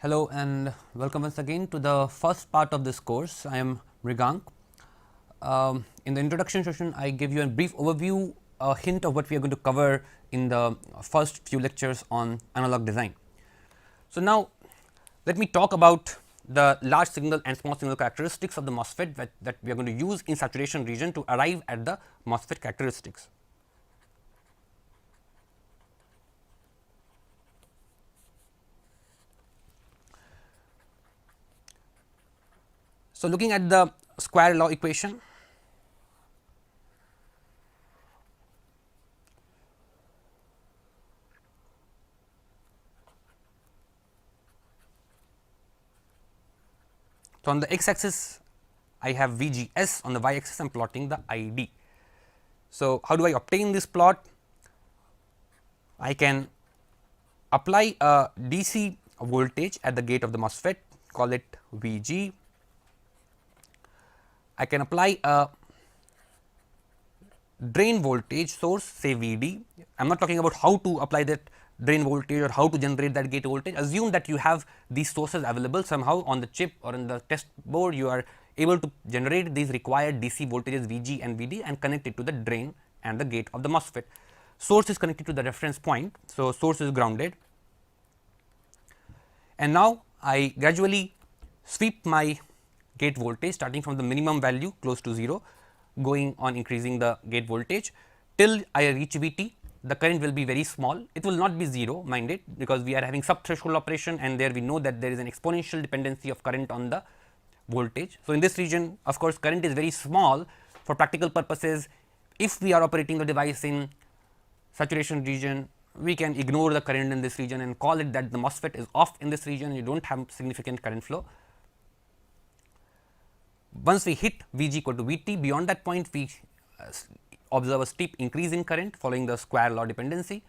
Hello and welcome once again to the first part of this course. I am Mrigank. In the introduction session, I gave you a brief overview, a hint of what we are going to cover in the first few lectures on analog design. So, now let me talk about the large signal and small signal characteristics of the MOSFET that we are going to use in saturation region to arrive at the MOSFET characteristics. So, looking at the square law equation, so on the x axis I have VGS, on the y axis I am plotting the ID. So, how do I obtain this plot? I can apply a DC voltage at the gate of the MOSFET, call it VG. I can apply a drain voltage source, say VD. I am not talking about how to apply that drain voltage or how to generate that gate voltage. Assume that you have these sources available somehow on the chip or in the test board, you are able to generate these required DC voltages VG and VD and connect it to the drain and the gate of the MOSFET. Source is connected to the reference point. So, source is grounded, and now I gradually sweep my gate voltage starting from the minimum value close to 0, going on increasing the gate voltage till I reach VT. The current will be very small, it will not be 0, mind it, because we are having sub threshold operation, and there we know that there is an exponential dependency of current on the voltage. So, in this region, of course, current is very small. For practical purposes, if we are operating the device in saturation region, we can ignore the current in this region and call it that the MOSFET is off in this region, you do not have significant current flow. Once we hit Vg equal to Vt, beyond that point we observe a steep increase in current following the square law dependency,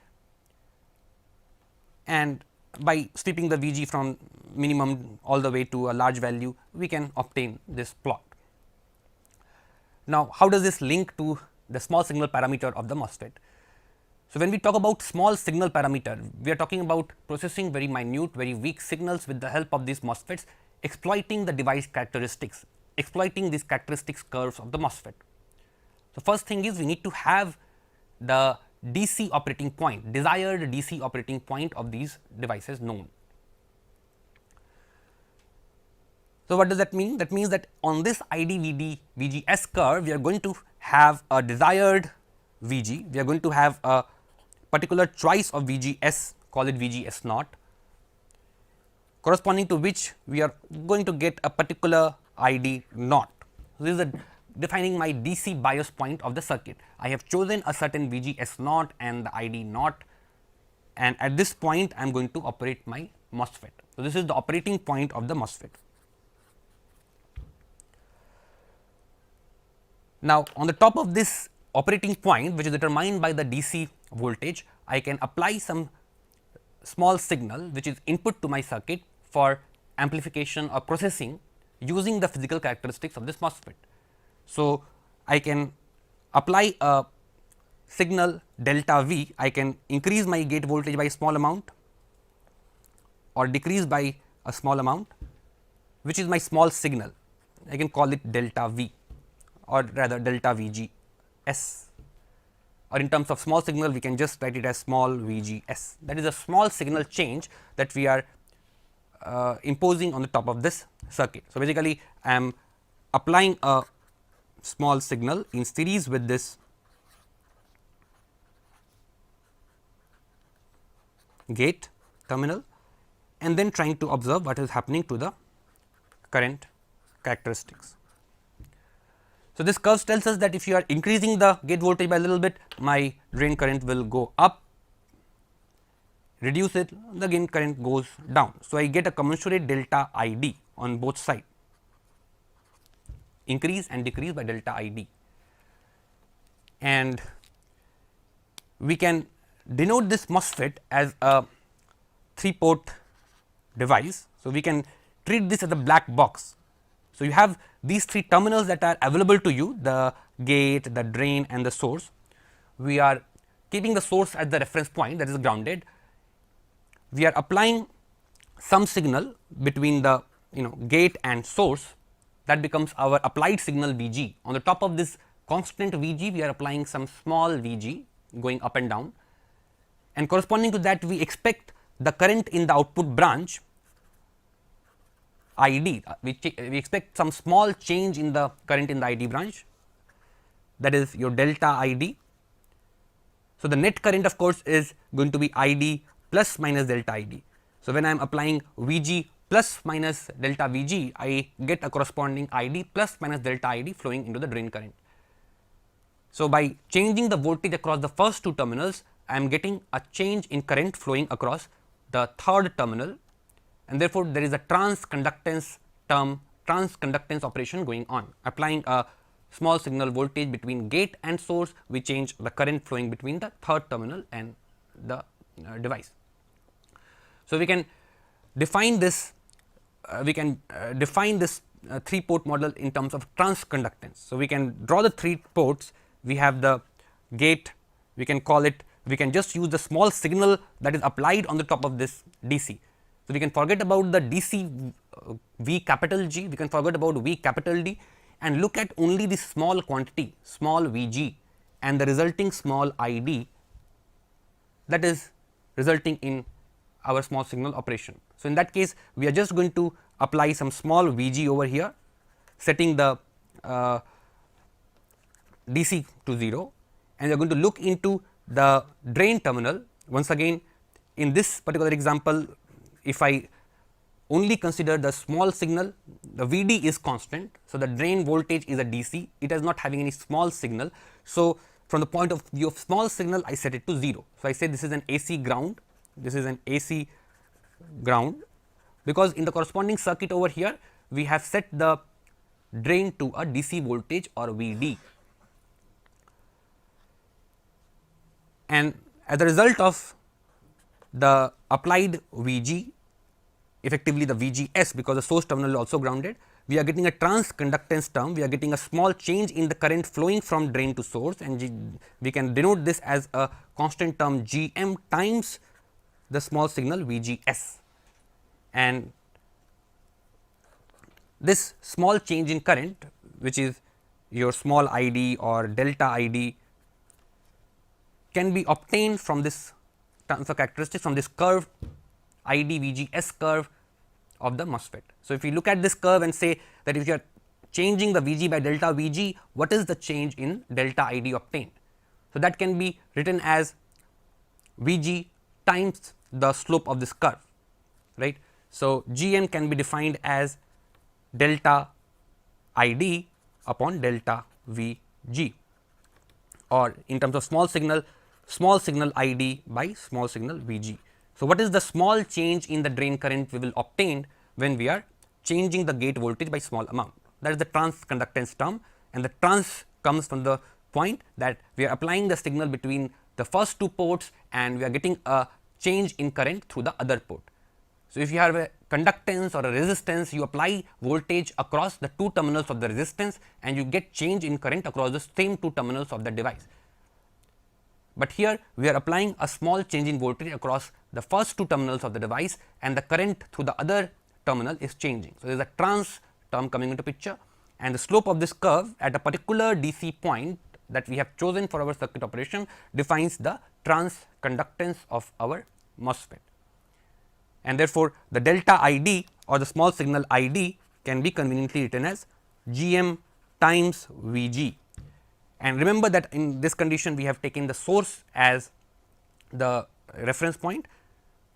and by sweeping the Vg from minimum all the way to a large value, we can obtain this plot. Now, how does this link to the small signal parameter of the MOSFET? So, when we talk about small signal parameter, we are talking about processing very minute, very weak signals with the help of these MOSFETs, exploiting the device characteristics, exploiting these characteristics curves of the MOSFET. So, first thing is we need to have the DC operating point, desired DC operating point of these devices known. So, what does that mean? That means that on this ID VD VGS curve, we are going to have a desired VG, we are going to have a particular choice of VGS, call it VGS naught, corresponding to which we are going to get a particular ID naught. So, this is defining my DC bias point of the circuit. I have chosen a certain VGS naught and the ID naught, and at this point I am going to operate my MOSFET. So, this is the operating point of the MOSFET. Now, on the top of this operating point, which is determined by the DC voltage, I can apply some small signal which is input to my circuit for amplification or processing using the physical characteristics of this MOSFET. So, I can apply a signal delta V, I can increase my gate voltage by a small amount or decrease by a small amount, which is my small signal. I can call it delta V or rather delta VGS, or in terms of small signal we can just write it as small VGS. That is a small signal change that we are imposing on the top of this circuit. So, basically I am applying a small signal in series with this gate terminal and then trying to observe what is happening to the current characteristics. So, this curve tells us that if you are increasing the gate voltage by a little bit, my drain current will go up, reduce it, the drain current goes down. So, I get a commensurate delta ID on both sides, increase and decrease by delta ID, and we can denote this MOSFET as a 3-port device. So, we can treat this as a black box. So, you have these 3 terminals that are available to you, the gate, the drain and the source. We are keeping the source at the reference point, that is grounded. We are applying some signal between the gate and source, that becomes our applied signal Vg. On the top of this constant Vg, we are applying some small Vg going up and down, and corresponding to that we expect the current in the output branch ID, we expect some small change in the current in the ID branch, that is your delta ID. So, the net current of course is going to be ID plus minus delta ID. So, when I am applying Vg plus minus delta Vg, I get a corresponding ID plus minus delta ID flowing into the drain current. So, by changing the voltage across the first two terminals, I am getting a change in current flowing across the third terminal, and therefore, there is a transconductance term, transconductance operation going on. Applying a small signal voltage between gate and source, we change the current flowing between the third terminal and the device. So, we can define this three port model in terms of transconductance. So, we can draw the three ports. We have the gate, we can call it, we can just use the small signal that is applied on the top of this DC. So, we can forget about the DC V capital G, we can forget about V capital D, and look at only the small quantity small Vg and the resulting small ID, that is resulting in our small signal operation. So, in that case we are just going to apply some small Vg over here, setting the DC to 0, and we are going to look into the drain terminal. Once again, in this particular example, if I only consider the small signal, the Vd is constant. So, the drain voltage is a DC, it is not having any small signal. So, from the point of view of small signal, I set it to 0. So, I say this is an AC ground, this is an AC ground, because in the corresponding circuit over here we have set the drain to a DC voltage or Vd, and as a result of the applied Vg, effectively the Vgs, because the source terminal is also grounded, we are getting a transconductance term, we are getting a small change in the current flowing from drain to source, and we can denote this as a constant term Gm times the small signal Vgs. And this small change in current, which is your small ID or delta ID, can be obtained from this transfer characteristics, from this curve ID Vgs curve of the MOSFET. So, if we look at this curve and say that if you are changing the Vg by delta Vg, what is the change in delta ID obtained? So, that can be written as Vg times the slope of this curve, right. So, Gm can be defined as delta ID upon delta Vg, or in terms of small signal ID by small signal Vg. So, what is the small change in the drain current we will obtain when we are changing the gate voltage by small amount? That is the transconductance term, and the trans comes from the point that we are applying the signal between the first two ports and we are getting a change in current through the other port. So, if you have a conductance or a resistance, you apply voltage across the two terminals of the resistance and you get change in current across the same two terminals of the device. But here we are applying a small change in voltage across the first two terminals of the device, and the current through the other terminal is changing. So, there is a trans term coming into picture, and the slope of this curve at a particular DC point that we have chosen for our circuit operation defines the transconductance of our MOSFET. And therefore, the delta ID or the small signal ID can be conveniently written as Gm times Vg. And remember that in this condition we have taken the source as the reference point.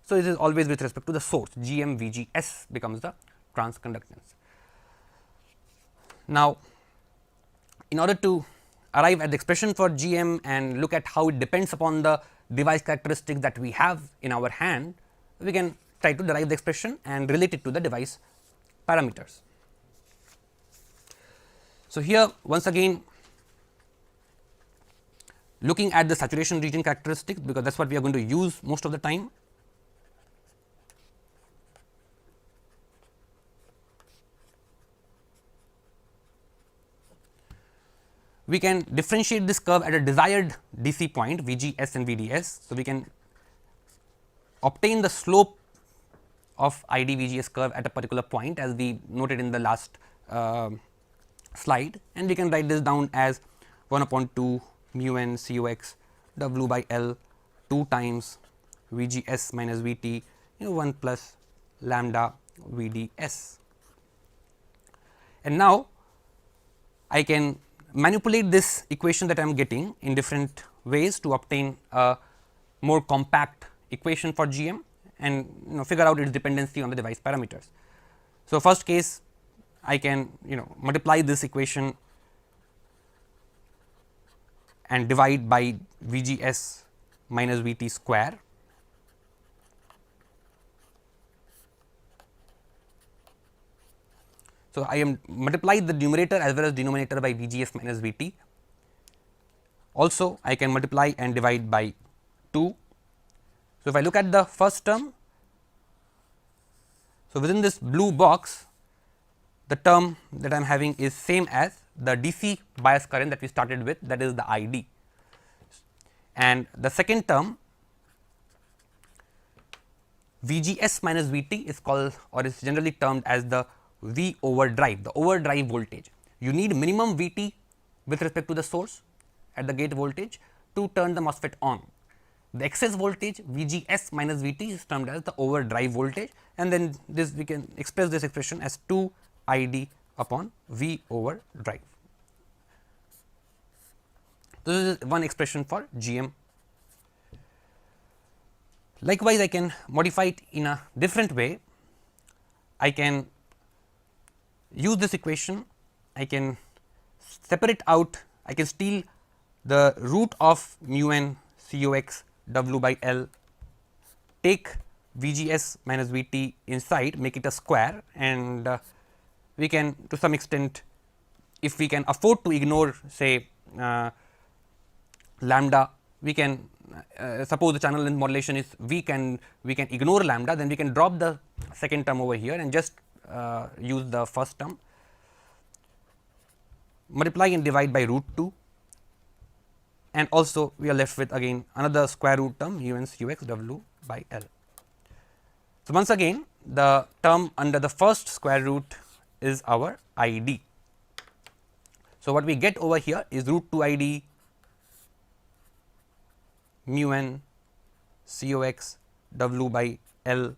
So, it is always with respect to the source, Gm Vgs becomes the transconductance. Now, in order to arrive at the expression for Gm and look at how it depends upon the device characteristics that we have in our hand, we can try to derive the expression and relate it to the device parameters. So, here once again looking at the saturation region characteristics, because that is what we are going to use most of the time. We can differentiate this curve at a desired DC point Vgs and Vds. So, we can obtain the slope of ID VGS curve at a particular point, as we noted in the last slide, and we can write this down as 1 upon 2 mu n Cox W by L 2 times VGS minus VT 1 plus lambda VDS. And now I can manipulate this equation that I am getting in different ways to obtain a more compact equation for GM and figure out its dependency on the device parameters. So, first case I can multiply this equation and divide by VGS minus VT square. So, I am multiply the numerator as well as denominator by VGS minus VT. Also, I can multiply and divide by 2. So, if I look at the first term, so within this blue box, the term that I am having is same as the DC bias current that we started with, that is the ID. And the second term VGS minus VT is called, or is generally termed as the V overdrive, the overdrive voltage. You need minimum VT with respect to the source at the gate voltage to turn the MOSFET on. The excess voltage VGS minus VT is termed as the overdrive voltage, and then this we can express this expression as 2 ID upon V overdrive. This is one expression for GM. Likewise, I can modify it in a different way. I can use this equation, I can separate out, I can steal the root of mu n Cox W by L, take VGS minus VT inside, make it a square, and we can to some extent, if we can afford to ignore say lambda, we can suppose the channel length modulation is we can ignore lambda, then we can drop the second term over here and just use the first term, multiply and divide by root 2, and also we are left with again another square root term mu n Cox W by L. So, once again the term under the first square root is our ID. So, what we get over here is root 2 ID mu n Cox W by L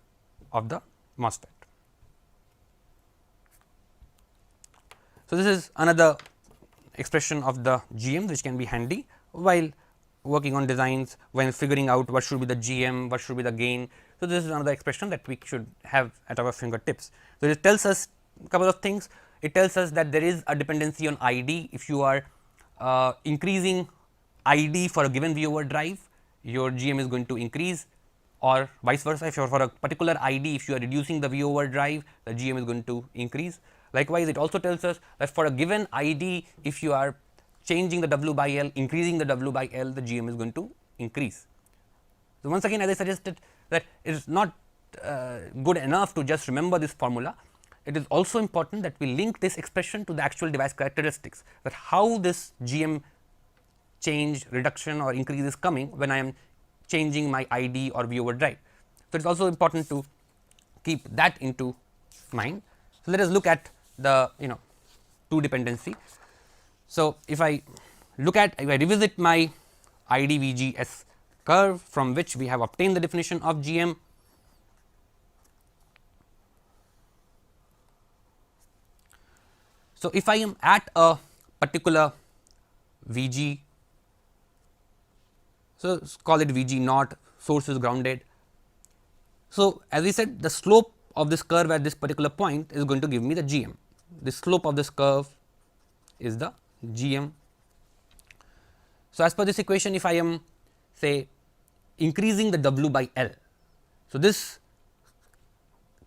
of the MOSFET. So, this is another expression of the GM which can be handy while working on designs, when figuring out what should be the GM, what should be the gain. So, this is another expression that we should have at our fingertips. So, it tells us a couple of things. It tells us that there is a dependency on ID. If you are increasing ID for a given V overdrive, your GM is going to increase, or vice versa. If you are for a particular ID, if you are reducing the V overdrive, the GM is going to increase. Likewise, it also tells us that for a given ID, if you are changing the W by L, increasing the W by L, the GM is going to increase. So, once again, as I suggested, that it is not good enough to just remember this formula. It is also important that we link this expression to the actual device characteristics, that how this GM change, reduction or increase is coming when I am changing my ID or V overdrive. So, it is also important to keep that into mind. So, let us look at the two dependency. So, if I revisit my ID VGS curve from which we have obtained the definition of GM, so if I am at a particular VG, so call it VG naught, source is grounded. So, as we said, the slope of this curve at this particular point is going to give me the GM. The slope of this curve is the GM. So, as per this equation, if I am say increasing the W by L, so this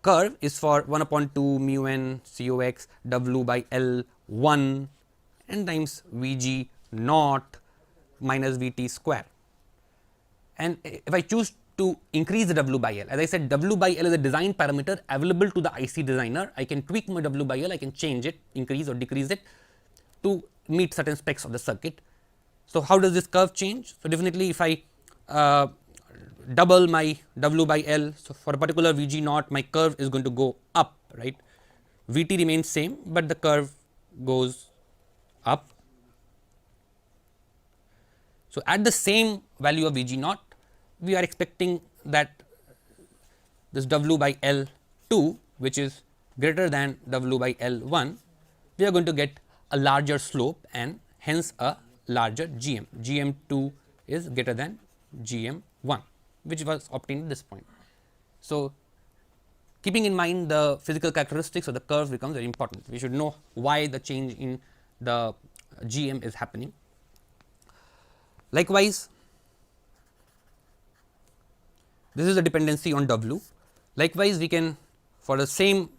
curve is for 1 upon 2 mu n Cox W by L 1 n times Vg naught minus Vt square. And if I choose to increase the W by L, as I said, W by L is a design parameter available to the IC designer. I can tweak my W by L, I can change it, increase or decrease it to meet certain specs of the circuit. So, how does this curve change? So, definitely if I double my W by L. So, for a particular Vg naught, my curve is going to go up, right. Vt remains same, but the curve goes up. So, at the same value of Vg naught, we are expecting that this W by L 2, which is greater than W by L 1, we are going to get a larger slope and hence a larger Gm. Gm 2 is greater than Gm 1, which was obtained at this point. So, keeping in mind the physical characteristics of the curve becomes very important. We should know why the change in the Gm is happening. Likewise, this is the dependency on W. Likewise, we can, for the same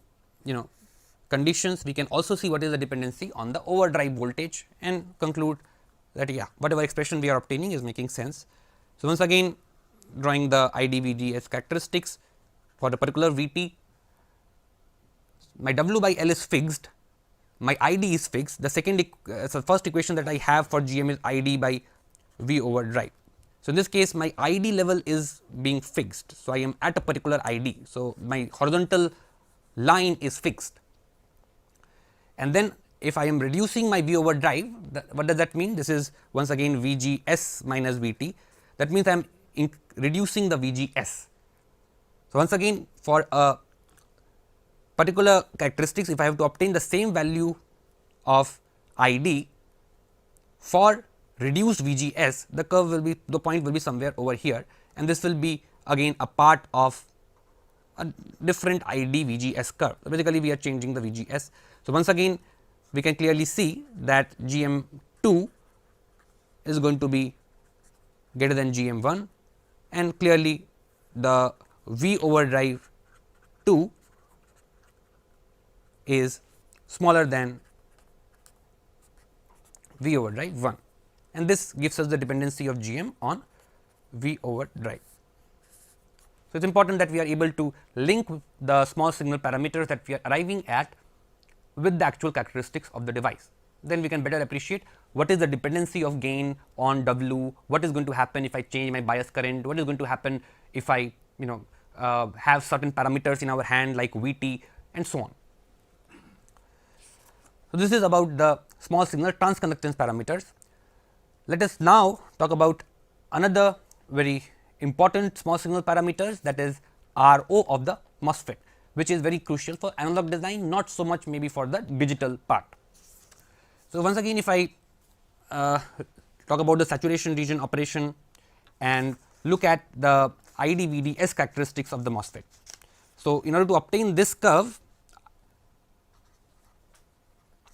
conditions, we can also see what is the dependency on the overdrive voltage and conclude that whatever expression we are obtaining is making sense. So, once again drawing the IDVDS characteristics for the particular Vt, my W by L is fixed, my ID is fixed. The second so first equation that I have for Gm is ID by V overdrive. So, in this case my ID level is being fixed. So, I am at a particular ID. So, my horizontal line is fixed, and then if I am reducing my V overdrive, what does that mean? This is once again Vgs minus Vt, that means I am reducing the Vgs. So, once again for a particular characteristics, if I have to obtain the same value of ID for reduced Vgs, the curve will be, the point will be somewhere over here, and this will be again a part of a different ID Vgs curve. So, basically we are changing the Vgs. So, once again we can clearly see that Gm 2 is going to be greater than Gm 1, and clearly the V overdrive 2 is smaller than V overdrive 1, and this gives us the dependency of Gm on V overdrive. So, it is important that we are able to link the small signal parameters that we are arriving at with the actual characteristics of the device. Then we can better appreciate what is the dependency of gain on W, what is going to happen if I change my bias current, what is going to happen if I have certain parameters in our hand like Vt and so on. So, this is about the small signal transconductance parameters. Let us now talk about another very important small signal parameters, that is RO of the MOSFET, which is very crucial for analog design, not so much maybe for the digital part. So, once again if I talk about the saturation region operation and look at the IDVDS characteristics of the MOSFET. So, in order to obtain this curve,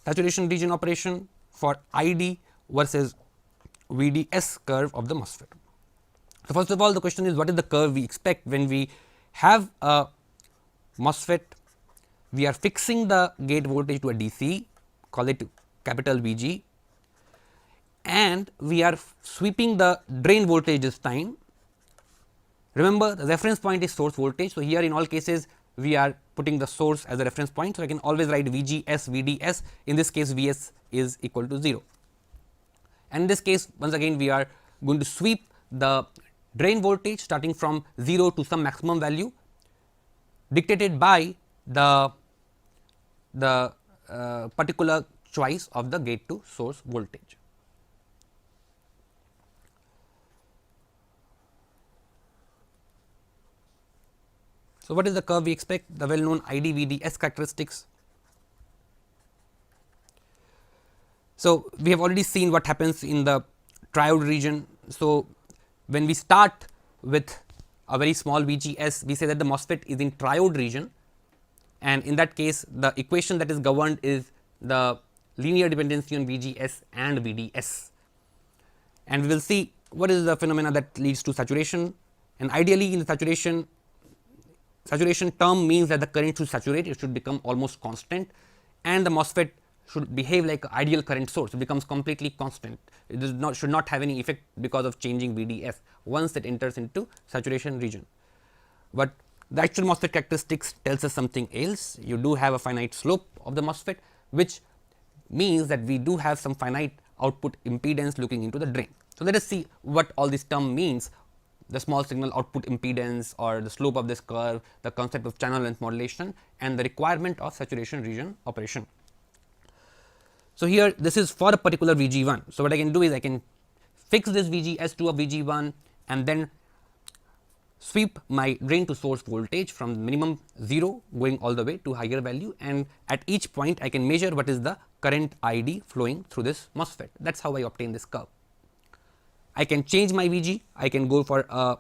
saturation region operation for ID versus VDS curve of the MOSFET. So, first of all the question is, what is the curve we expect when we have a MOSFET, we are fixing the gate voltage to a DC, call it capital Vg, and we are sweeping the drain voltage this time. Remember, the reference point is source voltage. So, here in all cases we are putting the source as a reference point. So, I can always write Vgs Vds, in this case Vs is equal to 0, and in this case once again we are going to sweep the drain voltage starting from 0 to some maximum value dictated by the particular choice of the gate to source voltage. So, what is the curve we expect? The well known IDVDS characteristics. So, we have already seen what happens in the triode region. So, when we start with a very small Vgs, we say that the MOSFET is in triode region, and in that case the equation that is governed is the linear dependency on Vgs and Vds, and we will see what is the phenomena that leads to saturation. And ideally in the saturation term means that the current should saturate, it should become almost constant, and the MOSFET should behave like an ideal current source, it becomes completely constant, it does not, should not have any effect because of changing VDS once it enters into saturation region. But the actual MOSFET characteristics tells us something else. You do have a finite slope of the MOSFET, which means that we do have some finite output impedance looking into the drain. So, let us see what all this term means the small signal output impedance or the slope of this curve, the concept of channel length modulation, and the requirement of saturation region operation. So, here this is for a particular VG1. So, what I can do is I can fix this VGS to a VG1 and then sweep my drain to source voltage from minimum 0 going all the way to higher value, and at each point I can measure what is the current ID flowing through this MOSFET. That is how I obtain this curve. I can change my VG, I can go for a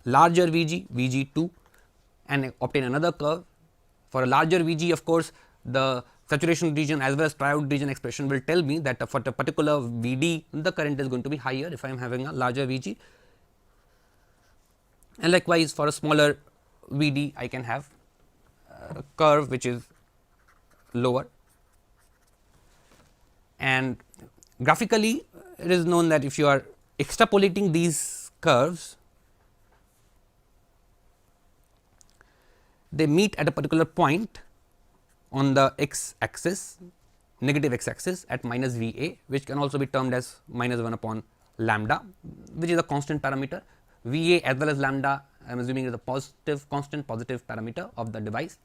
larger VG, VG2, and obtain another curve. For a larger VG, of course, the saturation region as well as triode region expression will tell me that for a particular VD, the current is going to be higher if I am having a larger VG, and likewise for a smaller VD, I can have a curve which is lower. And graphically, it is known that if you are extrapolating these curves, they meet at a particular point on the x axis, negative x axis at minus V A, which can also be termed as minus 1 upon lambda, which is a constant parameter. V A as well as lambda, I am assuming is a positive constant, positive parameter of the device.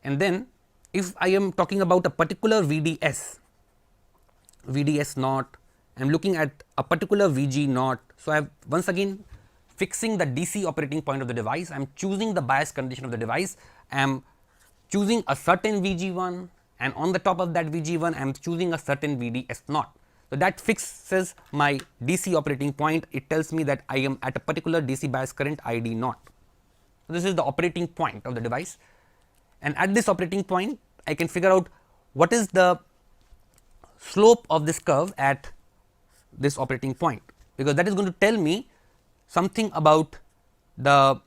And then if I am talking about a particular VDS, VDS naught, I am looking at a particular VG naught. So, I have once again fixing the DC operating point of the device, I am choosing the bias condition of the device, I am choosing a certain VG1, and on the top of that VG1 I am choosing a certain VDS naught. So, that fixes my DC operating point, it tells me that I am at a particular DC bias current ID naught. So, this is the operating point of the device, and at this operating point I can figure out what is the slope of this curve at this operating point, because that is going to tell me something about the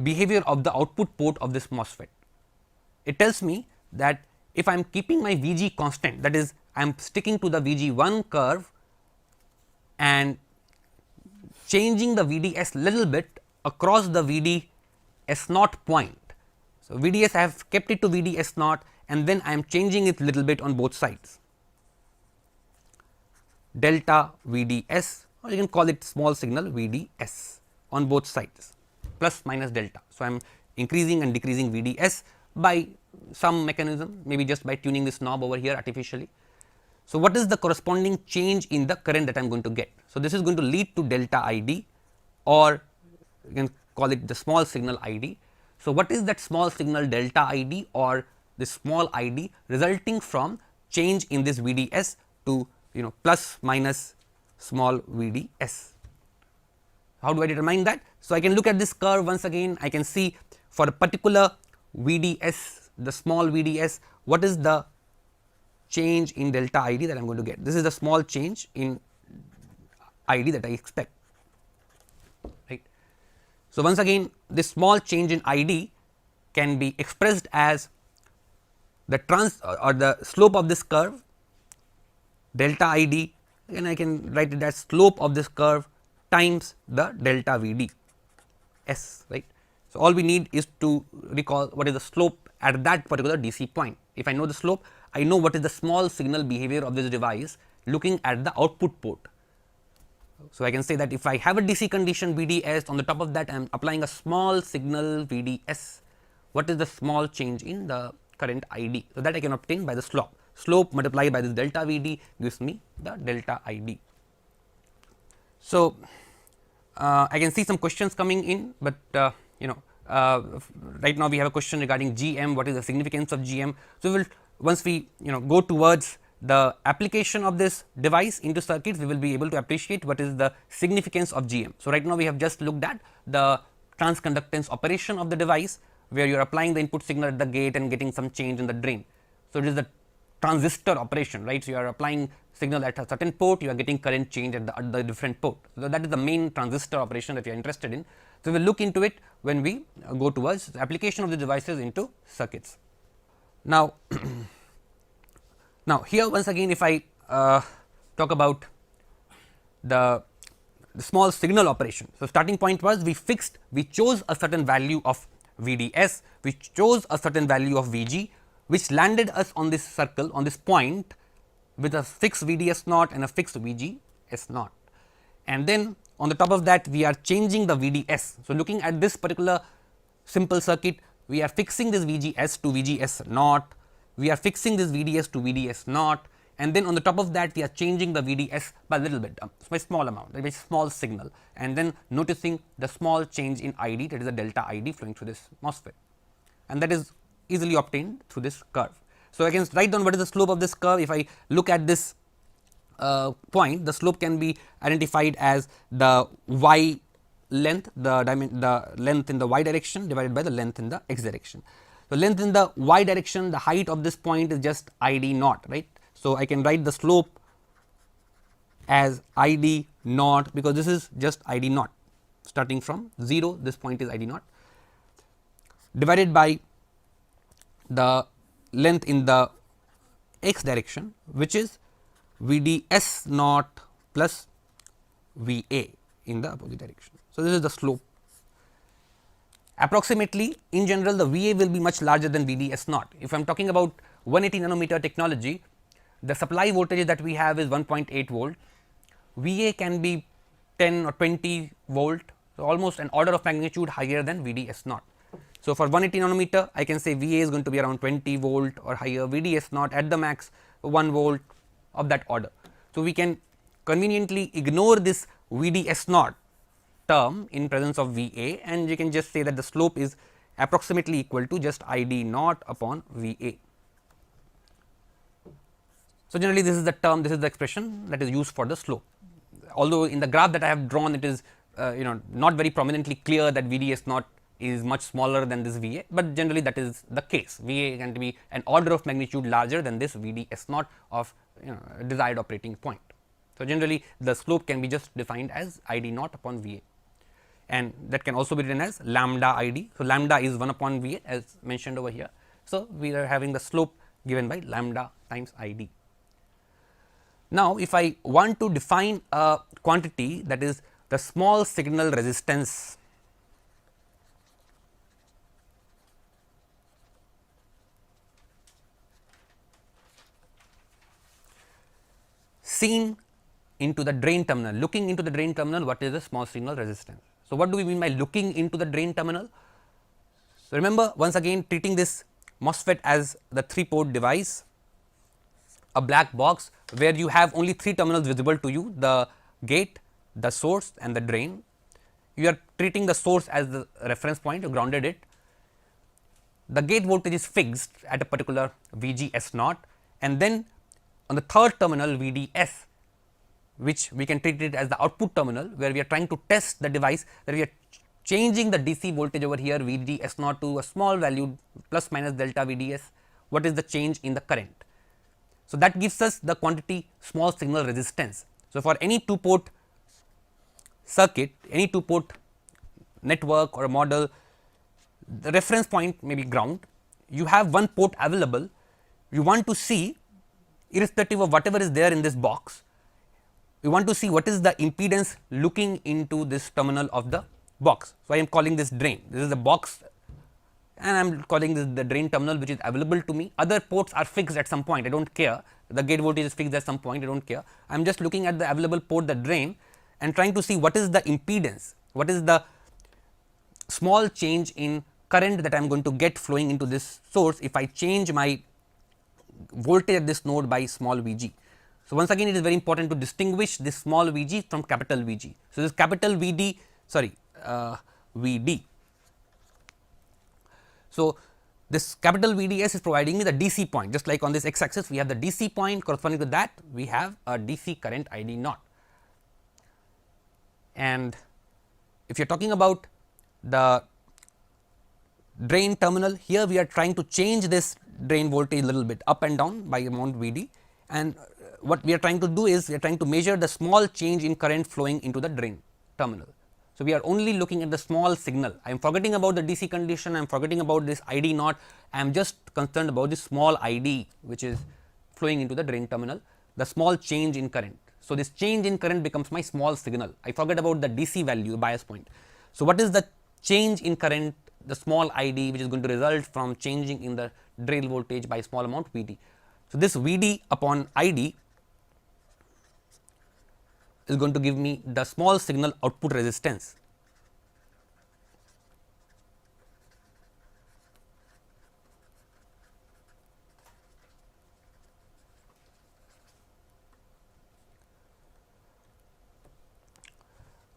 behavior of the output port of this MOSFET. It tells me that if I am keeping my VG constant, that is I am sticking to the VG1 curve and changing the VDS little bit across the VDS naught point. So, VDS I have kept it to VDS naught and then I am changing it little bit on both sides, delta VDS, or you can call it small signal VDS on both sides, plus minus delta. So, I am increasing and decreasing VDS by some mechanism, maybe just by tuning this knob over here artificially. So, what is the corresponding change in the current that I am going to get? So, this is going to lead to delta ID, or you can call it the small signal ID. So, what is that small signal delta ID or this small ID resulting from change in this VDS to plus minus small VDS. How do I determine that? So, I can look at this curve once again, I can see for a particular VDS, the small VDS, what is the change in delta ID that I am going to get. This is the small change in ID that I expect, right. So, once again this small change in ID can be expressed as the or the slope of this curve, delta ID, and I can write it as slope of this curve times the delta VD S, right. So, all we need is to recall what is the slope at that particular DC point. If I know the slope, I know what is the small signal behavior of this device looking at the output port. So, I can say that if I have a DC condition VDS, on the top of that I am applying a small signal VDS, what is the small change in the current ID. So, that I can obtain by the slope multiplied by this delta VD gives me the delta ID. So, I can see some questions coming in, but right now we have a question regarding GM, what is the significance of GM. So, we will once we go towards the application of this device into circuits, we will be able to appreciate what is the significance of GM. So, right now we have just looked at the transconductance operation of the device, where you are applying the input signal at the gate and getting some change in the drain. So, it is the transistor operation, right. So, you are applying signal at a certain port, you are getting current change at the different port. So, that is the main transistor operation that you are interested in. So, we will look into it when we go towards the application of the devices into circuits. Now, here once again if I talk about the small signal operation. So, starting point was we chose a certain value of VDS, we chose a certain value of VG, which landed us on this circle, on this point with a fixed VDS naught and a fixed VG, S naught, and then on the top of that we are changing the VDS. So, looking at this particular simple circuit, we are fixing this VGS to VGS naught, we are fixing this VDS to VDS naught, and then on the top of that we are changing the VDS by a little bit, by small amount, a very small signal, and then noticing the small change in ID, that is the delta ID flowing through this MOSFET, and that is easily obtained through this curve. So, I can write down what is the slope of this curve. If I look at this point, the slope can be identified as the y length, the length in the y direction divided by the length in the x direction. So, length in the y direction, the height of this point is just ID naught, right. So, I can write the slope as ID naught, because this is just ID naught starting from 0, this point is ID naught, divided by the length in the x direction, which is VDS naught plus VA in the opposite direction. So, this is the slope. Approximately, in general, the VA will be much larger than VDS naught. If I am talking about 180 nanometer technology, the supply voltage that we have is 1.8 volt, VA can be 10 or 20 volt, so almost an order of magnitude higher than VDS naught. So, for 180 nanometer, I can say VA is going to be around 20 volt or higher, VDS naught at the max 1 volt of that order. So, we can conveniently ignore this VDS naught term in presence of VA, and you can just say that the slope is approximately equal to just ID naught upon VA. So, generally this is the term, this is the expression that is used for the slope, although in the graph that I have drawn, it is not very prominently clear that VDS naught is much smaller than this VA, but generally that is the case. VA can be an order of magnitude larger than this VDS naught of desired operating point. So, generally the slope can be just defined as ID naught upon VA, and that can also be written as lambda ID. So, lambda is 1 upon VA as mentioned over here. So, we are having the slope given by lambda times ID. Now, if I want to define a quantity, that is the small signal resistance seen into the drain terminal, looking into the drain terminal, what is the small signal resistance. So, what do we mean by looking into the drain terminal? So, remember once again treating this MOSFET as the 3-port device, a black box where you have only 3 terminals visible to you, the gate, the source and the drain. You are treating the source as the reference point, you grounded it. The gate voltage is fixed at a particular VGS naught, and then on the third terminal VDS, which we can treat it as the output terminal, where we are trying to test the device, that we are changing the DC voltage over here VDS naught to a small value plus minus delta VDS, what is the change in the current. So, that gives us the quantity small signal resistance. So, for any 2-port circuit, any 2-port network or a model, the reference point may be ground, you have one port available, you want to see, irrespective of whatever is there in this box, we want to see what is the impedance looking into this terminal of the box. So, I am calling this drain, this is the box, and I am calling this the drain terminal which is available to me. Other ports are fixed at some point, I do not care, the gate voltage is fixed at some point, I do not care. I am just looking at the available port, the drain, and trying to see what is the impedance, what is the small change in current that I am going to get flowing into this source if I change my voltage at this node by small Vg. So, once again it is very important to distinguish this small Vg from capital Vg. So, this capital Vd, sorry Vd. So, this capital VDS is providing me the DC point, just like on this x axis we have the DC point, corresponding to that we have a DC current ID naught. And if you are talking about the drain terminal, here we are trying to change this drain voltage a little bit up and down by amount Vd, and what we are trying to do is we are trying to measure the small change in current flowing into the drain terminal. So, we are only looking at the small signal, I am forgetting about the DC condition, I am forgetting about this ID naught, I am just concerned about this small ID which is flowing into the drain terminal, the small change in current. So, this change in current becomes my small signal, I forget about the DC value, bias point. So, what is the change in current, the small ID which is going to result from changing in the drain voltage by small amount Vd. So, this Vd upon ID is going to give me the small signal output resistance.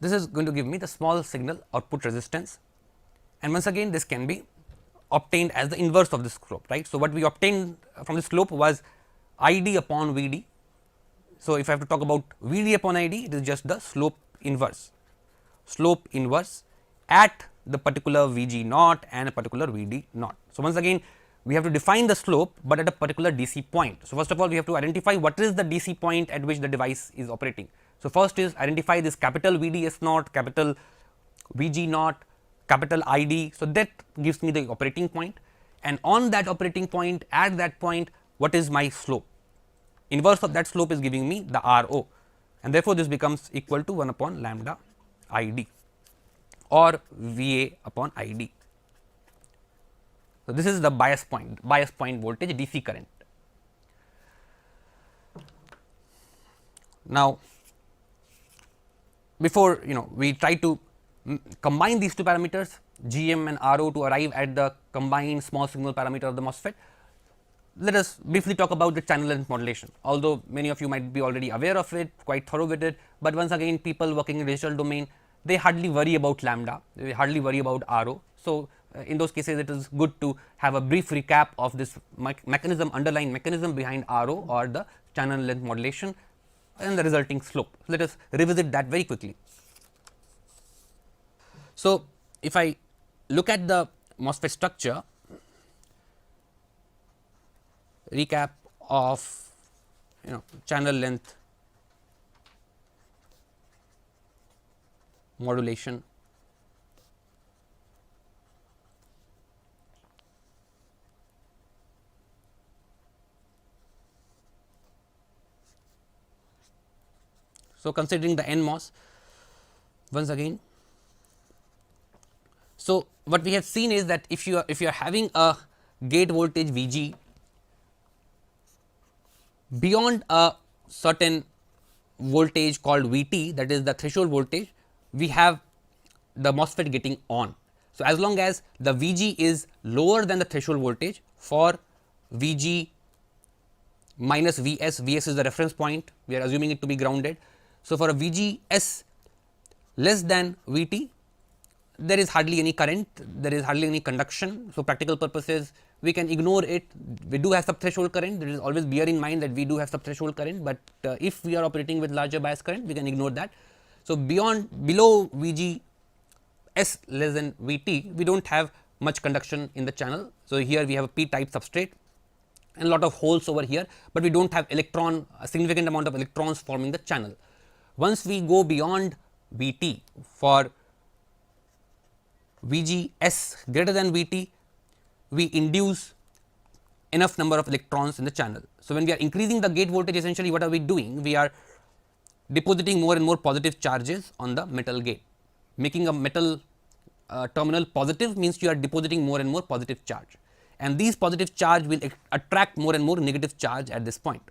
This is going to give me the small signal output resistance, and once again this can be obtained as the inverse of this slope, right. So, what we obtained from the slope was I d upon V d. So, if I have to talk about V d upon I d, it is just the slope inverse at the particular V g naught and a particular V d naught. So, once again we have to define the slope, but at a particular DC point. So, first of all we have to identify what is the DC point at which the device is operating. So, first is identify this capital V d s naught, capital V g naught, capital I d. So, that gives me the operating point, and on that operating point, at that point, what is my slope? Inverse of that slope is giving me the R o, and therefore, this becomes equal to 1 upon lambda I d or V a upon I d. So, this is the bias point voltage DC current. Now, before we try to combine these two parameters G m and R o to arrive at the combined small signal parameter of the MOSFET, let us briefly talk about the channel length modulation. Although many of you might be already aware of it, quite thorough with it, but once again people working in digital domain, they hardly worry about lambda, they hardly worry about R o. So, in those cases it is good to have a brief recap of this mechanism, underlying mechanism behind R o or the channel length modulation and the resulting slope. Let us revisit that very quickly. So, if I look at the MOSFET structure, recap of channel length modulation. So, considering the NMOS once again. So, what we have seen is that if you are having a gate voltage V g beyond a certain voltage called V t, that is the threshold voltage, we have the MOSFET getting on. So, as long as the V g is lower than the threshold voltage for V g minus V s, V s is the reference point, we are assuming it to be grounded. So, for a V g s less than V t, there is hardly any current, there is hardly any conduction. So, practical purposes we can ignore it. We do have sub threshold current, there is always bear in mind that we do have sub threshold current, but if we are operating with larger bias current, we can ignore that. So, below V g s less than V t, we do not have much conduction in the channel. So, here we have a p type substrate and a lot of holes over here, but we do not have a significant amount of electrons forming the channel. Once we go beyond V t for V g s greater than V t, we induce enough number of electrons in the channel. So, when we are increasing the gate voltage, essentially what are we doing? We are depositing more and more positive charges on the metal gate. Making a metal terminal positive means you are depositing more and more positive charge, and these positive charge will attract more and more negative charge at this point.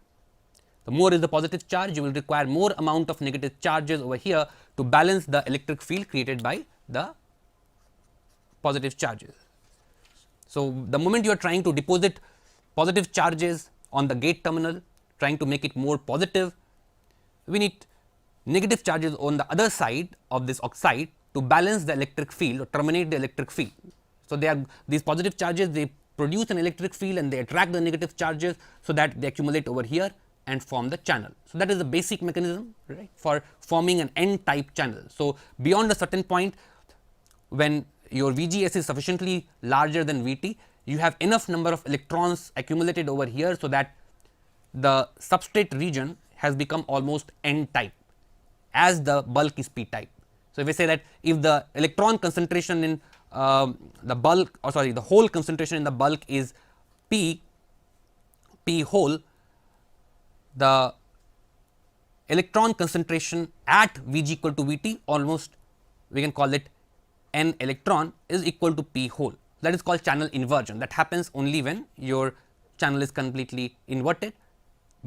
The more is the positive charge, you will require more amount of negative charges over here to balance the electric field created by the positive charges. So, the moment you are trying to deposit positive charges on the gate terminal, trying to make it more positive, we need negative charges on the other side of this oxide to balance the electric field or terminate the electric field. So, they are these positive charges, they produce an electric field and they attract the negative charges, so that they accumulate over here and form the channel. So, that is the basic mechanism, right, for forming an N type channel. So, beyond a certain point, when your V g s is sufficiently larger than V t, you have enough number of electrons accumulated over here, so that the substrate region has become almost N type as the bulk is P type. So, if we say that if the electron concentration in the bulk, or sorry, the hole concentration in the bulk is P hole, the electron concentration at V g equal to V t, almost we can call it N electron, is equal to P hole. That is called channel inversion. That happens only when your channel is completely inverted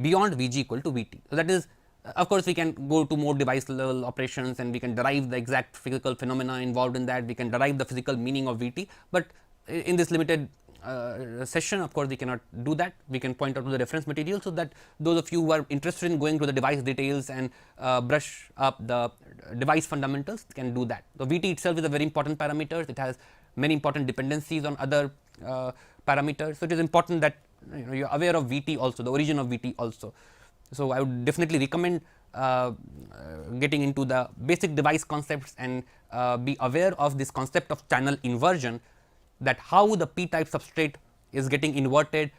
beyond V g equal to V t. So, that is Of course, we can go to more device level operations and we can derive the exact physical phenomena involved in that, we can derive the physical meaning of Vt, but in this limited session, of course, we cannot do that. We can point out to the reference material, so that those of you who are interested in going to the device details and brush up the device fundamentals can do that. So, Vt itself is a very important parameter, it has many important dependencies on other parameters. So, it is important that you are aware of Vt also, the origin of Vt also. So, I would definitely recommend getting into the basic device concepts and be aware of this concept of channel inversion, that how the p type substrate is getting inverted,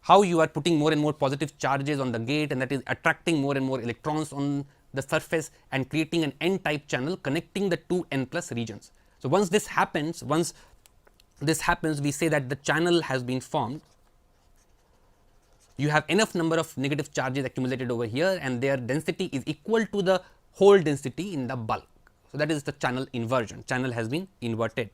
how you are putting more and more positive charges on the gate, and that is attracting more and more electrons on the surface and creating an n type channel connecting the two n plus regions. So, once this happens, we say that the channel has been formed. You have enough number of negative charges accumulated over here and their density is equal to the hole density in the bulk. So, that is the channel inversion, channel has been inverted.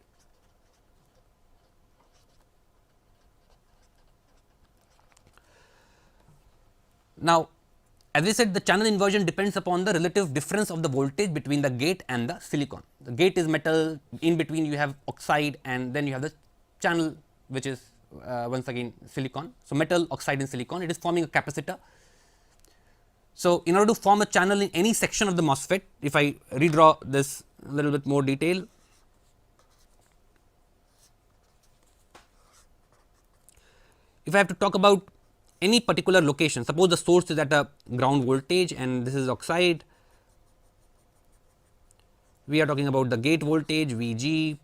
Now, as we said, the channel inversion depends upon the relative difference of the voltage between the gate and the silicon. The gate is metal, in between you have oxide, and then you have the channel, which is once again silicon. So, metal, oxide and silicon, it is forming a capacitor. So, in order to form a channel in any section of the MOSFET, if I redraw this a little bit more detail, if I have to talk about any particular location, suppose the source is at a ground voltage and this is oxide, we are talking about the gate voltage Vg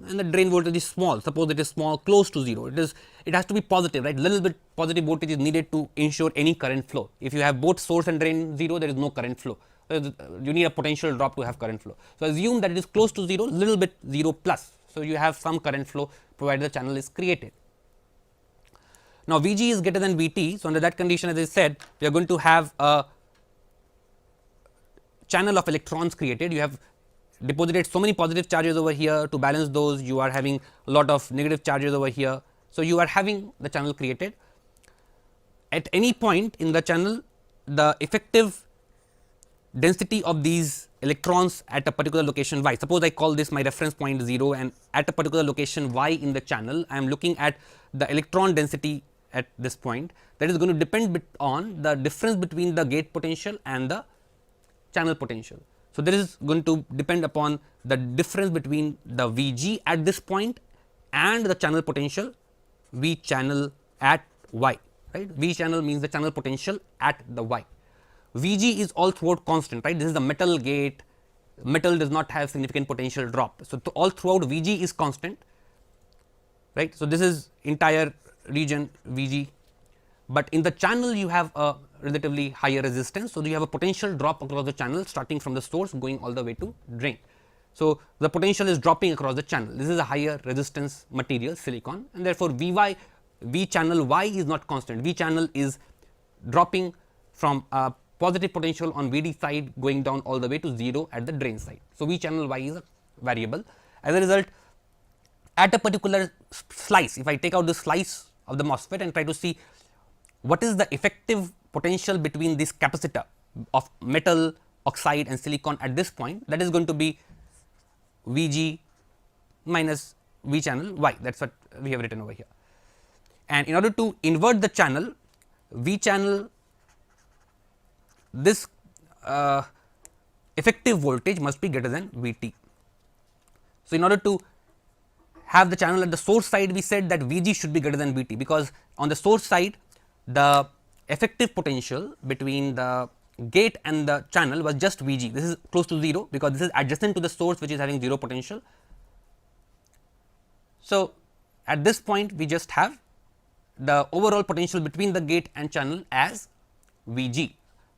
and the drain voltage is small, suppose it is small, close to 0, it has to be positive, right, little bit positive voltage is needed to ensure any current flow. If you have both source and drain 0, there is no current flow, you need a potential drop to have current flow. So, assume that it is close to 0, little bit 0 plus, so you have some current flow provided the channel is created. Now, Vg is greater than Vt. So, under that condition, as I said, we are going to have a channel of electrons created. You have deposited so many positive charges over here, to balance those you are having a lot of negative charges over here. So, you are having the channel created. At any point in the channel, the effective density of these electrons at a particular location y, suppose I call this my reference point 0, and at a particular location y in the channel, I am looking at the electron density at this point, that is going to depend on the difference between the gate potential and the channel potential. So, there is going to depend upon the difference between the Vg at this point and the channel potential V channel at y, right. V channel means the channel potential at the y. Vg is all throughout constant, right. This is the metal gate, metal does not have significant potential drop. So, all throughout Vg is constant, right. So, this is entire region Vg, but in the channel you have a relatively higher resistance. So, you have a potential drop across the channel starting from the source going all the way to drain. So, the potential is dropping across the channel, this is a higher resistance material silicon, and therefore, V channel y is not constant, V channel is dropping from a positive potential on Vd side going down all the way to 0 at the drain side. So, V channel y is a variable. As a result, at a particular slice, if I take out the slice of the MOSFET and try to see what is the effective potential between this capacitor of metal, oxide and silicon at this point, that is going to be Vg minus V channel y, that is what we have written over here. And in order to invert the channel, V channel, this effective voltage must be greater than Vt. So, in order to have the channel at the source side, we said that Vg should be greater than Vt, because on the source side the effective potential between the gate and the channel was just Vg. This is close to 0, because this is adjacent to the source which is having 0 potential. So, at this point we just have the overall potential between the gate and channel as Vg,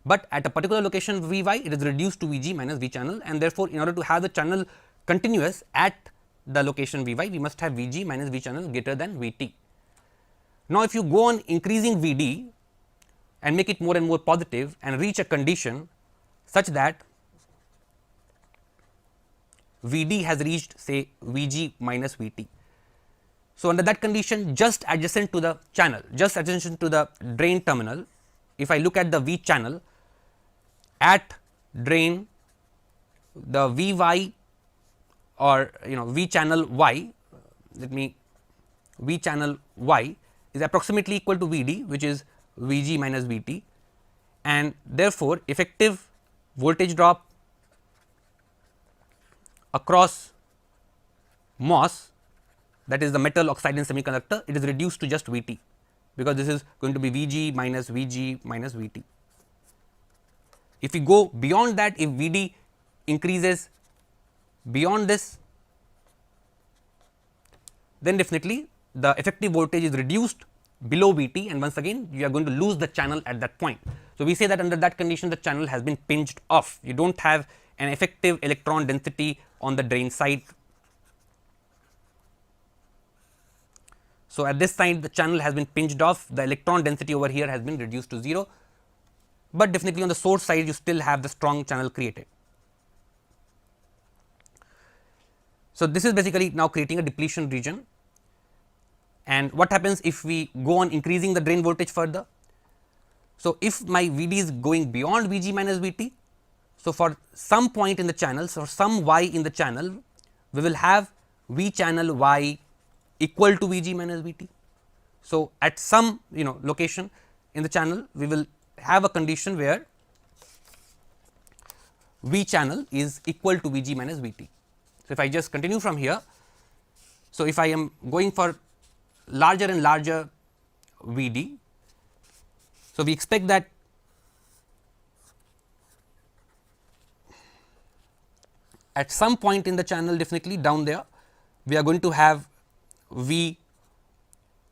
but at a particular location Vy, it is reduced to Vg minus V channel, and therefore, in order to have the channel continuous at the location Vy, we must have Vg minus V channel greater than Vt. Now, if you go on increasing Vd and make it more and more positive and reach a condition such that Vd has reached say Vg minus Vt. So, under that condition, just adjacent to the channel, just adjacent to the drain terminal, if I look at the V channel, at drain the Vy or V channel y, let me V channel y is approximately equal to Vd, which is Vg minus Vt, and therefore, effective voltage drop across MOS, that is the metal oxide in semiconductor, it is reduced to just Vt, because this is going to be Vg minus Vt. If we go beyond that, if Vd increases beyond this, then definitely the effective voltage is reduced below Vt, and once again you are going to lose the channel at that point. So, we say that under that condition the channel has been pinched off, you do not have an effective electron density on the drain side. So, at this side the channel has been pinched off, the electron density over here has been reduced to 0, but definitely on the source side you still have the strong channel created. So, this is basically now creating a depletion region, and what happens if we go on increasing the drain voltage further. So, if my Vd is going beyond Vg minus Vt, so for some point in the channel, so some y in the channel, we will have V channel y equal to Vg minus Vt. So, at some location in the channel, we will have a condition where V channel is equal to Vg minus Vt. So, if I just continue from here, so if I am going for larger and larger Vd, so we expect that at some point in the channel, definitely down there, we are going to have V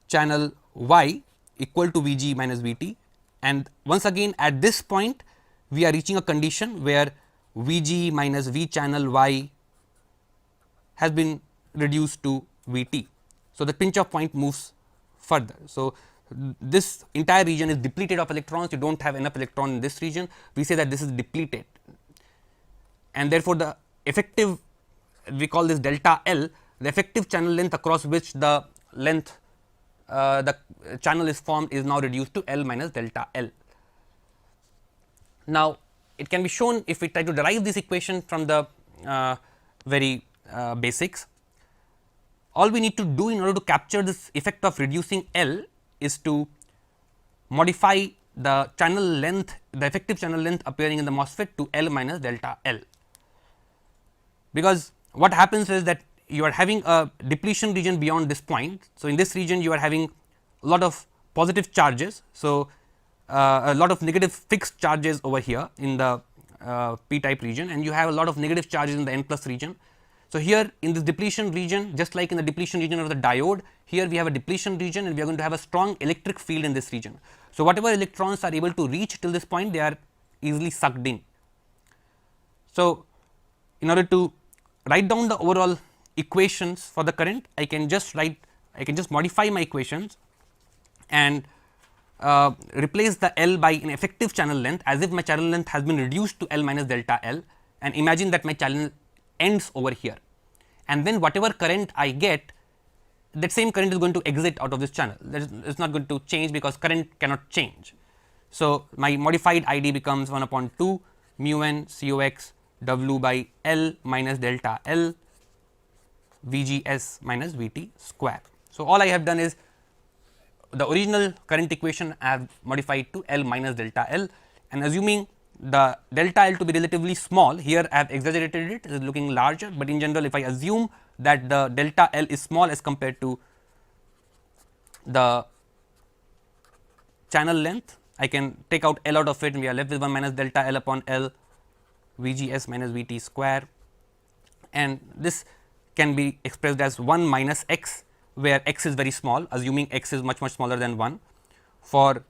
channel y equal to Vg minus Vt, and once again at this point we are reaching a condition where Vg minus V channel y has been reduced to Vt. So, the pinch off point moves further. So, this entire region is depleted of electrons, you do not have enough electron in this region, we say that this is depleted, and therefore, the effective, we call this delta L, the effective channel length across which the length the channel is formed is now reduced to L minus delta L. Now, it can be shown if we try to derive this equation from the very basics. All we need to do in order to capture this effect of reducing L is to modify the channel length, the effective channel length appearing in the MOSFET to L minus delta L, because what happens is that you are having a depletion region beyond this point. So, in this region you are having a lot of positive charges. So, a lot of negative fixed charges over here in the p type region, and you have a lot of negative charges in the n plus region. So, here in this depletion region, just like in the depletion region of the diode, here we have a depletion region and we are going to have a strong electric field in this region. So, whatever electrons are able to reach till this point, they are easily sucked in. So, in order to write down the overall equations for the current, I can just modify my equations and replace the L by an effective channel length, as if my channel length has been reduced to L minus delta L, and imagine that my channel ends over here, and then whatever current I get, that same current is going to exit out of this channel. That is not going to change because current cannot change. So, my modified ID becomes 1 upon 2 mu n Cox W by L minus delta L Vgs minus Vt square. So, all I have done is the original current equation I have modified to L minus delta L, and assuming the delta L to be relatively small, here I have exaggerated it, it is looking larger, but in general if I assume that the delta L is small as compared to the channel length, I can take out L out of it and we are left with 1 minus delta L upon L Vgs minus Vt square, and this can be expressed as 1 minus x, where x is very small, assuming x is much smaller than 1. For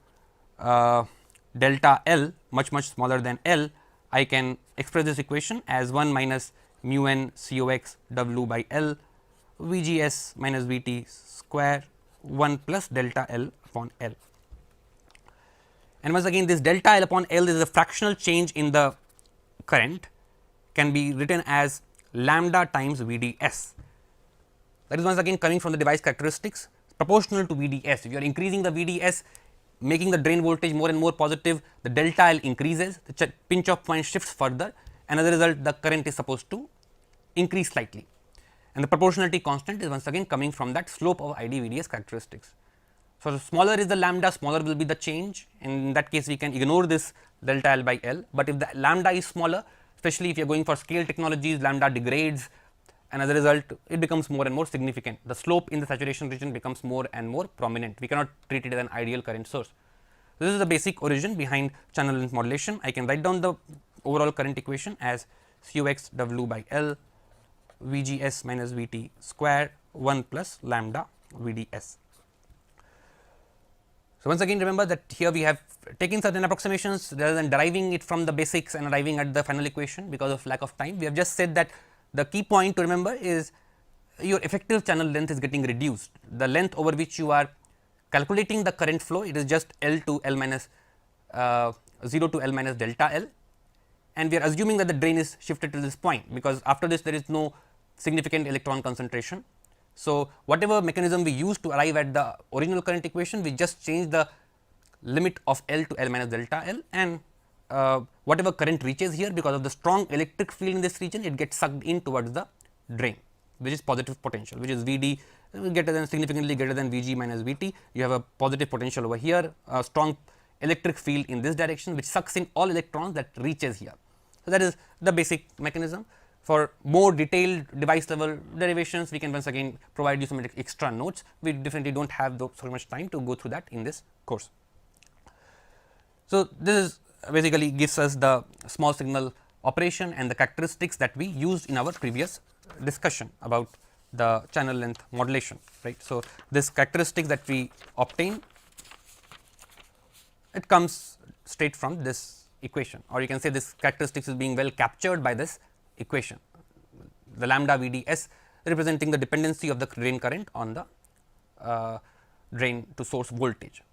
delta L much smaller than L, I can express this equation as 1 minus mu n Cox W by L Vgs minus Vt square 1 plus delta L upon L. And once again this delta L upon L is a fractional change in the current, can be written as lambda times Vds. That is once again coming from the device characteristics proportional to Vds. If you are increasing the Vds, making the drain voltage more and more positive, the delta L increases, the pinch off point shifts further, and as a result the current is supposed to increase slightly, and the proportionality constant is once again coming from that slope of ID VDS characteristics. So, the smaller is the lambda, smaller will be the change. In that case, we can ignore this delta L by L, but if the lambda is smaller, especially if you are going for scale technologies, lambda degrades, and as a result it becomes more and more significant. The slope in the saturation region becomes more and more prominent. We cannot treat it as an ideal current source. This is the basic origin behind channel length modulation. I can write down the overall current equation as Cux W by L Vgs minus Vt square 1 plus lambda Vds. So, once again remember that here we have taken certain approximations rather than deriving it from the basics and arriving at the final equation because of lack of time. We have just said that the key point to remember is your effective channel length is getting reduced. The length over which you are calculating the current flow, it is just L to L minus 0 to L minus delta L, and we are assuming that the drain is shifted to this point, because after this there is no significant electron concentration. So, whatever mechanism we use to arrive at the original current equation, we just change the limit of L to L minus delta L, and whatever current reaches here, because of the strong electric field in this region, it gets sucked in towards the drain, which is positive potential, which is Vd greater than, significantly greater than Vg minus Vt. You have a positive potential over here, a strong electric field in this direction, which sucks in all electrons that reaches here. So, that is the basic mechanism. For more detailed device level derivations, we can once again provide you some extra notes. We definitely do not have so much time to go through that in this course. So, this is basically gives us the small signal operation and the characteristics that we used in our previous discussion about the channel length modulation, right. So, this characteristics that we obtain, it comes straight from this equation, or you can say this characteristics is being well captured by this equation, the lambda Vds representing the dependency of the drain current on the drain to source voltage.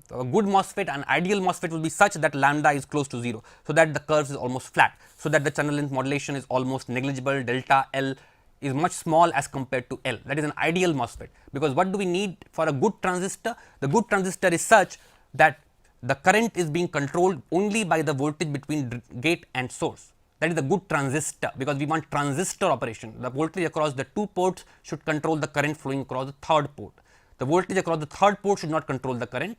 So, a good MOSFET, an ideal MOSFET will be such that lambda is close to 0. So, that the curve is almost flat. So, that the channel length modulation is almost negligible, delta L is much small as compared to L. That is an ideal MOSFET, because what do we need for a good transistor? The good transistor is such that the current is being controlled only by the voltage between gate and source. That is a good transistor, because we want transistor operation. The voltage across the two ports should control the current flowing across the third port. The voltage across the third port should not control the current.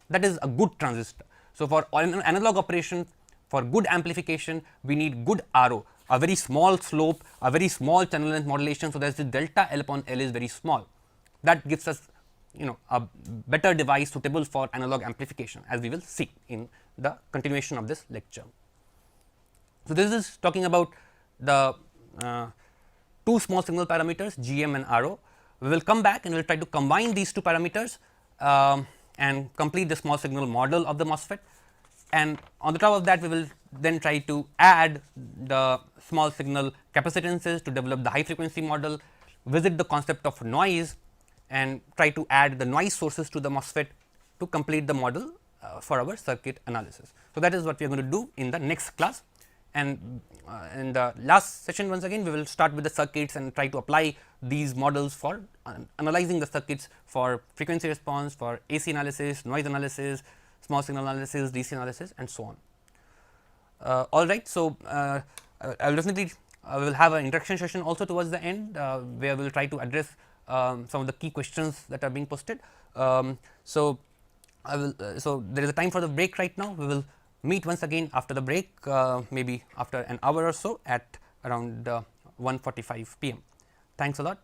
That is a good transistor. So, for an analog operation, for good amplification, we need good RO, a very small slope, a very small channel length modulation. So, that the delta L upon L is very small. That gives us a better device suitable for analog amplification, as we will see in the continuation of this lecture. So, this is talking about the two small signal parameters GM and RO. We will come back and we will try to combine these two parameters and complete the small signal model of the MOSFET, and on the top of that we will then try to add the small signal capacitances to develop the high frequency model, visit the concept of noise, and try to add the noise sources to the MOSFET to complete the model for our circuit analysis. So, that is what we are going to do in the next class, and in the last session once again we will start with the circuits and try to apply these models for analyzing the circuits for frequency response, for AC analysis, noise analysis, small signal analysis, DC analysis, and so on. All right. So, I will definitely will have an introduction session also towards the end, where we will try to address some of the key questions that are being posted. So, I will so there is a time for the break right now. We will meet once again after the break, maybe after an hour or so at around 1:45 p.m. Thanks a lot.